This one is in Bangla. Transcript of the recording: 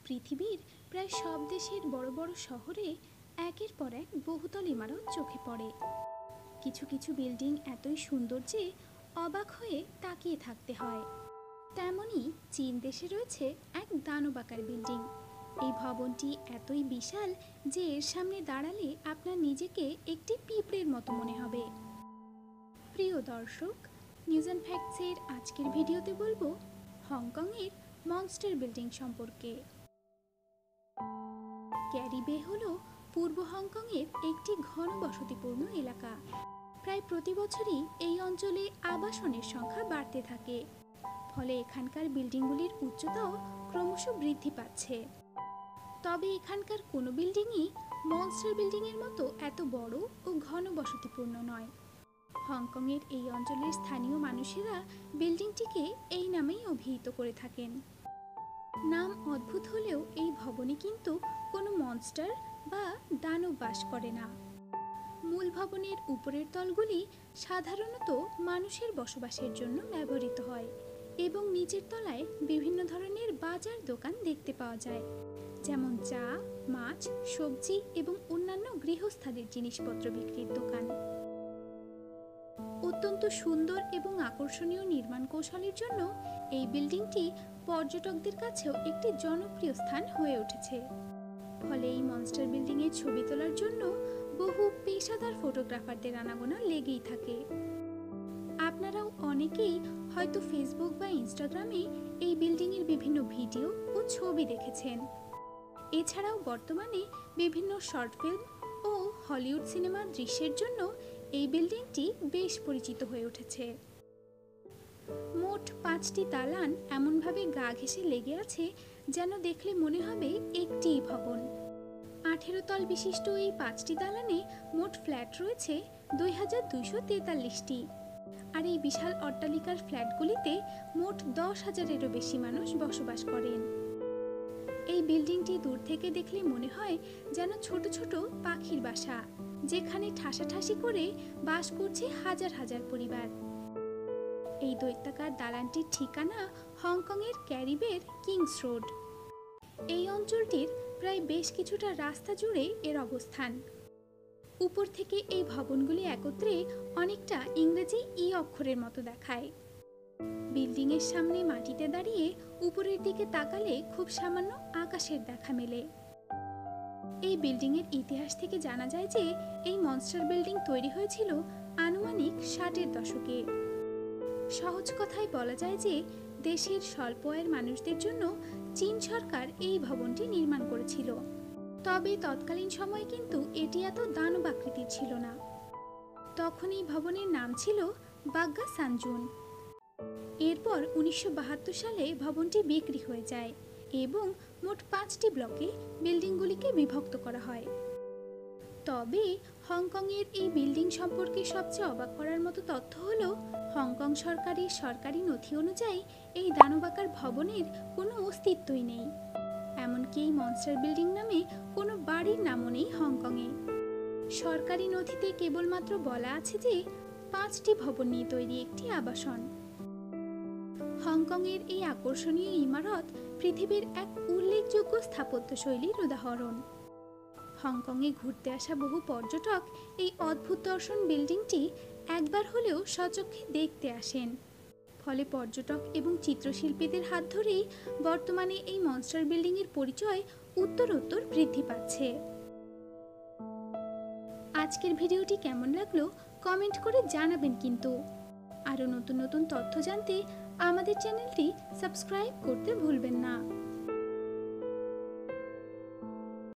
পৃথিবীর প্রায় সব দেশের বড় বড় শহরে একের পর এক বহুতল ইমারত চোখে পড়ে। কিছু কিছু বিল্ডিং এতই সুন্দর যে অবাক হয়ে তাকিয়ে থাকতে হয়। তেমনই চীন দেশে রয়েছে এক দানবাকার বিল্ডিং। এই ভবনটি এতই বিশাল যে এর সামনে দাঁড়ালে আপনার নিজেকে একটি পিঁপড়ের মতো মনে হবে। প্রিয় দর্শক, নিউজ অ্যান্ড ফ্যাক্টসের আজকের ভিডিওতে বলবো হংকংয়ের মনস্টার বিল্ডিং সম্পর্কে। ক্যারি বে হলো পূর্ব হংকংয়ের একটি ঘনবসতিপূর্ণ এলাকা। প্রায় প্রতি বছরই এই অঞ্চলে আবাসনের সংখ্যা বাড়তে থাকে, ফলে এখানকার বিল্ডিংগুলির উচ্চতাও ক্রমশ বৃদ্ধি পাচ্ছে। তবে এখানকার কোনো বিল্ডিংই মনস্টার বিল্ডিংয়ের মতো এত বড় ও ঘনবসতিপূর্ণ নয়। হংকংয়ের এই অঞ্চলের স্থানীয় মানুষেরা বিল্ডিংটিকে এই নামেই অভিহিত করে থাকেন। নাম অদ্ভুত হলেও এই ভবনে কিন্তু কোনো মনস্টার বা দানব বাস করে না। মূল ভবনের উপরের তলগুলি সাধারণত মানুষের বসবাসের জন্য ব্যবহৃত হয় এবং নিচের তলায় বিভিন্ন ধরনের বাজার দোকান দেখতে পাওয়া যায়, যেমন চা, মাছ, সবজি এবং অন্যান্য গৃহস্থালির জিনিসপত্র বিক্রির দোকান। অত্যন্ত সুন্দর এবং আকর্ষণীয় নির্মাণ কৌশলের জন্য এই বিল্ডিংটি পর্যটকদের কাছেও একটি জনপ্রিয় স্থান হয়ে উঠেছে। ফলে এই মনস্টার বিল্ডিংয়ের ছবি তোলার জন্য বহু পেশাদার ফটোগ্রাফারদের আনাগোনা লেগেই থাকে। আপনারাও অনেকেই হয়তো ফেসবুক বা ইনস্টাগ্রামে এই বিল্ডিংয়ের বিভিন্ন ভিডিও ও ছবি দেখেছেন। এছাড়াও বর্তমানে বিভিন্ন শর্ট ফিল্ম ও হলিউড সিনেমার দৃশ্যের জন্য এই বিল্ডিংটি বেশ পরিচিত হয়ে উঠেছে। মোট 5টি দালান এমনভাবে গা ঘেঁষে লেগে আছে যেন দেখলে মনে হবে একটিই ভবন। 18 তল বিশিষ্ট এই 5টি দালানে মোট ফ্ল্যাট রয়েছে 2243টি। আর এই বিশাল অট্টালিকার ফ্ল্যাটগুলিতে মোট 10,000-এরও বেশি মানুষ বসবাস করেন। এই বিল্ডিংটি দূর থেকে দেখলে মনে হয় যেন ছোট ছোট পাখির বাসা, যেখানে ঠাসাঠাসি করে বাস করছে হাজার হাজার পরিবার। এই দৈত্যাকার দালানটির ঠিকানা হংকংয়ের ক্যারি বের কিংস রোড। এই অঞ্চলটির প্রায় বেশ কিছুটা রাস্তা জুড়ে এর অবস্থান। উপর থেকে এই ভবনগুলি একত্রে অনেকটা ইংরেজি ই অক্ষরের মতো দেখায়। বিল্ডিংয়ের সামনে মাটিতে দাঁড়িয়ে উপরের দিকে তাকালে খুব সামান্য আকাশের দেখা মেলে। এই বিল্ডিংয়ের ইতিহাস থেকে জানা যায় যে এই মনস্টার বিল্ডিং তৈরি হয়েছিল আনুমানিক 60-এর দশকে। সহজ কথায় বলা যায় যে দেশের স্বল্প আয়ের মানুষদের জন্য চীন সরকার এই ভবনটি নির্মাণ করেছিল। তবে তৎকালীন সময়ে কিন্তু এটি এত দানব আকৃতির ছিল না। তখন এই ভবনের নাম ছিল বাগ্গা সানজুন। এরপর 1972 সালে ভবনটি বিক্রি হয়ে যায় এবং মোট 5টি ব্লকে বিল্ডিংগুলিকে বিভক্ত করা হয়। তবে হংকংয়ের এই বিল্ডিং সম্পর্কে সবচেয়ে অবাক করার মতো তথ্য হলো হংকং সরকারের সরকারি নথি অনুযায়ী এই দানবাকার ভবনের কোনো অস্তিত্বই নেই। এমনকি এই মনস্টার বিল্ডিং নামে কোনো বাড়ির নামও নেই হংকংয়ে। সরকারি নথিতে কেবলমাত্র বলা আছে যে 5টি ভবন নিয়ে তৈরি একটি আবাসন। হংকংয়ের এই আকর্ষণীয় ইমারত পৃথিবীর এক উল্লেখযোগ্য স্থাপত্যশৈলীর উদাহরণ। হংকংয়ে ঘুরতে আসা বহু পর্যটক এই অদ্ভুত দর্শন বিল্ডিংটি একবার হলেও স্বচক্ষে দেখতে আসেন। ফলে পর্যটক এবং চিত্রশিল্পীদের হাত ধরেই বর্তমানে এই মনস্টার বিল্ডিংয়ের পরিচয় উত্তরোত্তর বৃদ্ধি পাচ্ছে। আজকের ভিডিওটি কেমন লাগলো কমেন্ট করে জানাবেন কিন্তু। আরও নতুন নতুন তথ্য জানতে আমাদের চ্যানেলটি সাবস্ক্রাইব করতে ভুলবেন না।